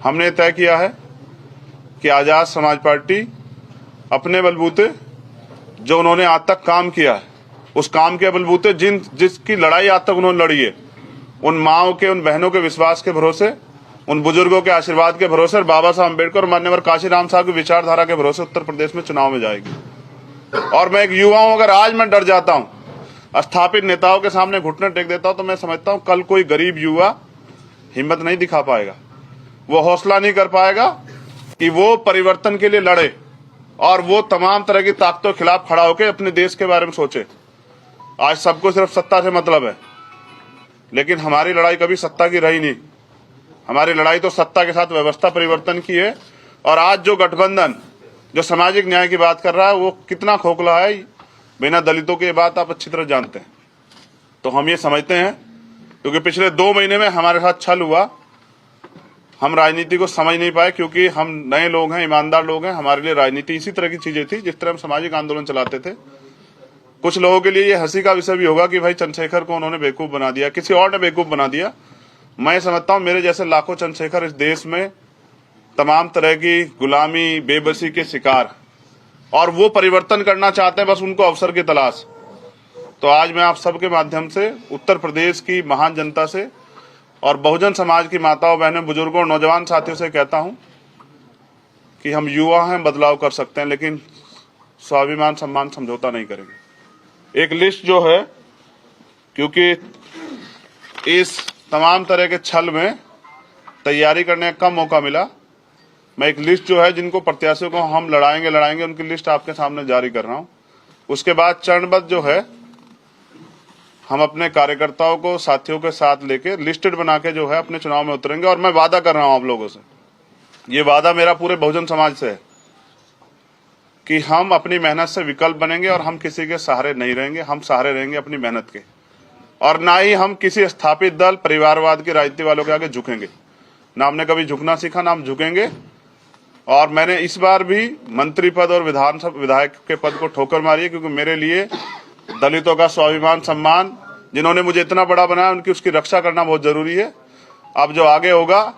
हमने तय किया है कि आजाद समाज पार्टी अपने बलबूते जो उन्होंने आज तक काम किया है, उस काम के बलबूते जिसकी लड़ाई आज तक उन्होंने लड़ी है, उन माओं के, उन बहनों के विश्वास के भरोसे, उन बुजुर्गों के आशीर्वाद के भरोसे और बाबा साहब अम्बेडकर और मान्यवर काशीराम साहब की विचारधारा के भरोसे उत्तर प्रदेश में चुनाव में जाएगी। और मैं एक युवा हूं, अगर आज मैं डर जाता हूं, स्थापित नेताओं के सामने घुटने टेक देता हूं, तो मैं समझता हूं कल कोई गरीब युवा हिम्मत नहीं दिखा पाएगा, वो हौसला नहीं कर पाएगा कि वो परिवर्तन के लिए लड़े और वो तमाम तरह की ताकतों के खिलाफ खड़ा होकर अपने देश के बारे में सोचे। आज सबको सिर्फ सत्ता से मतलब है, लेकिन हमारी लड़ाई कभी सत्ता की रही नहीं। हमारी लड़ाई तो सत्ता के साथ व्यवस्था परिवर्तन की है। और आज जो गठबंधन जो सामाजिक न्याय की बात कर रहा है, वो कितना खोखला है, बिना दलितों की बात आप अच्छी तरह जानते हैं। तो हम ये समझते हैं, क्योंकि पिछले 2 महीने में हमारे साथ छल हुआ, हम राजनीति को समझ नहीं पाए, क्योंकि हम नए लोग हैं, ईमानदार लोग हैं। हमारे लिए राजनीति इसी तरह की चीजें थी जिस तरह हम सामाजिक आंदोलन चलाते थे। कुछ लोगों के लिए ये हंसी का विषय भी होगा कि भाई चंद्रशेखर को उन्होंने बेवकूफ बना दिया, किसी और ने बेवकूफ बना दिया। मैं समझता हूं मेरे जैसे लाखों चंद्रशेखर इस देश में तमाम तरह की गुलामी, बेबसी के शिकार, और वो परिवर्तन करना चाहते हैं, बस उनको अवसर की तलाश। तो आज मैं आप सबके माध्यम से उत्तर प्रदेश की महान जनता से और बहुजन समाज की माताओं, बहनों, बुजुर्गों और नौजवान साथियों से कहता हूं कि हम युवा हैं, बदलाव कर सकते हैं, लेकिन स्वाभिमान सम्मान समझौता नहीं करेंगे। एक लिस्ट जो है, क्योंकि इस तमाम तरह के छल में तैयारी करने का कम मौका मिला, मैं एक लिस्ट जो है जिनको प्रत्याशियों को हम लड़ाएंगे उनकी लिस्ट आपके सामने जारी कर रहा हूं। उसके बाद चरणबद्ध जो है हम अपने कार्यकर्ताओं को, साथियों के साथ लेके लिस्टेड बना के जो है अपने चुनाव में उतरेंगे। और मैं वादा कर रहा हूं आप लोगों से, ये वादा मेरा पूरे बहुजन समाज से है कि हम अपनी मेहनत से विकल्प बनेंगे और हम किसी के सहारे नहीं रहेंगे। हम सहारे रहेंगे अपनी मेहनत के, और ना ही हम किसी स्थापित दल, परिवारवाद की राजनीति वालों के आगे झुकेंगे। ना हमने कभी झुकना सीखा, ना हम झुकेंगे। और मैंने इस बार भी मंत्री पद और विधानसभा विधायक के पद को ठोकर मारी है, क्योंकि मेरे लिए दलितों का स्वाभिमान सम्मान, जिन्होंने मुझे इतना बड़ा बनाया, उनकी उसकी रक्षा करना बहुत जरूरी है। अब जो आगे होगा,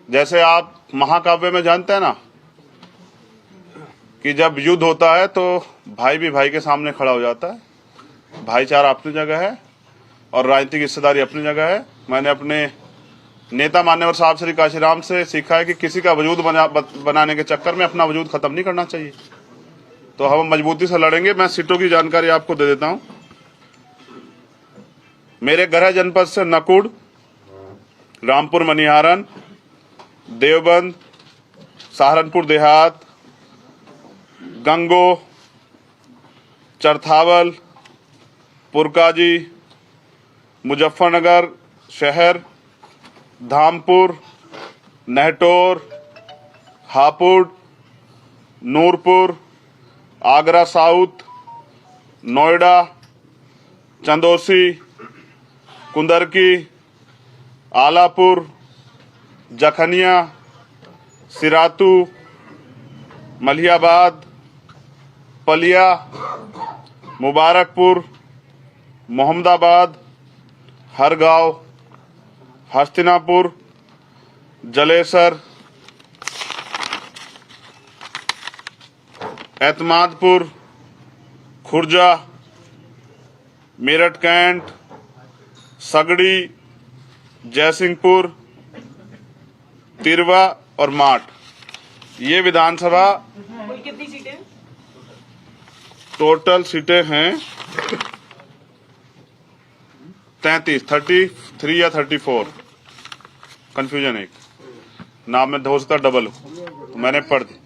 जैसे आप महाकाव्य में जानते हैं ना कि जब युद्ध होता है तो भाई भी भाई के सामने खड़ा हो जाता है। भाईचारा अपनी जगह है और राजनीतिक हिस्सेदारी अपनी जगह है। मैंने अपने नेता मान्यवर साहब श्री काशीराम से सीखा है कि किसी का वजूद बनाने के चक्कर में अपना वजूद खत्म नहीं करना चाहिए। तो हम मजबूती से लड़ेंगे। मैं सीटों की जानकारी आपको दे देता हूं। मेरे गृह जनपद से नकुड़, रामपुर मनिहारन, देवबंद, सहारनपुर देहात, गंगो, चरथावल, पुरकाजी, मुजफ्फरनगर शहर, धामपुर, नहटोर, हापुड़, नूरपुर, आगरा साउथ, नोएडा, चंदौसी, कुंदरकी, आलापुर, जखनिया, सिरातू, मलियाबाद, पलिया, मुबारकपुर, मोहम्मदाबाद, हरगांव, हस्तिनापुर, जलेसर, एतमादपुर, खुर्जा, मेरठ कैंट, सगड़ी, जयसिंहपुर, तिरवा और माठ। ये विधानसभा कितनी सीटें? टोटल सीटें हैं 33 या 34, कंफ्यूजन एक नाम में हो सकता डबल हो, तो मैंने पढ़ दी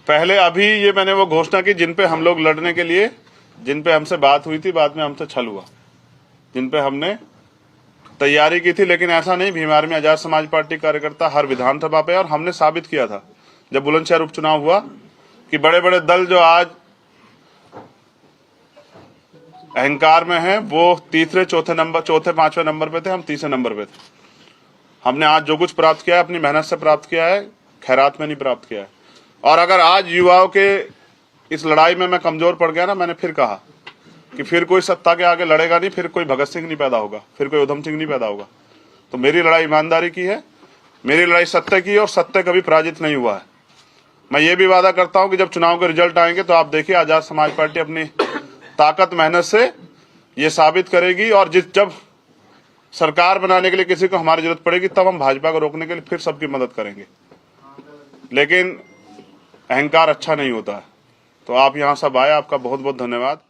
पहले। अभी ये मैंने वो घोषणा की जिन पे हम लोग लड़ने के लिए, जिन पे हमसे बात हुई थी, बाद में हमसे छल हुआ, जिन पे हमने तैयारी की थी। लेकिन ऐसा नहीं, भीमार में आजाद समाज पार्टी कार्यकर्ता हर विधानसभा पे, और हमने साबित किया था जब बुलंदशहर उपचुनाव हुआ कि बड़े बड़े दल जो आज अहंकार में हैं, वो तीसरे, चौथे, पांचवें नंबर पे थे, हम तीसरे नंबर पे थे। हमने आज जो कुछ प्राप्त किया है अपनी मेहनत से प्राप्त किया है, खैरात में नहीं प्राप्त किया है। और अगर आज युवाओं के इस लड़ाई में मैं कमजोर पड़ गया ना, मैंने फिर कहा कि फिर कोई सत्ता के आगे लड़ेगा नहीं, फिर कोई भगत सिंह नहीं पैदा होगा, फिर कोई उधम सिंह नहीं पैदा होगा। तो मेरी लड़ाई ईमानदारी की है, मेरी लड़ाई सत्य की है और सत्य कभी पराजित नहीं हुआ है। मैं ये भी वादा करता हूं कि जब चुनाव के रिजल्ट आएंगे तो आप देखिए आजाद समाज पार्टी अपनी ताकत मेहनत से ये साबित करेगी, और जब सरकार बनाने के लिए किसी को हमारी जरूरत पड़ेगी तब हम भाजपा को रोकने के लिए फिर सबकी मदद करेंगे। लेकिन अहंकार अच्छा नहीं होता है। तो आप यहाँ सब आए, आपका बहुत बहुत धन्यवाद।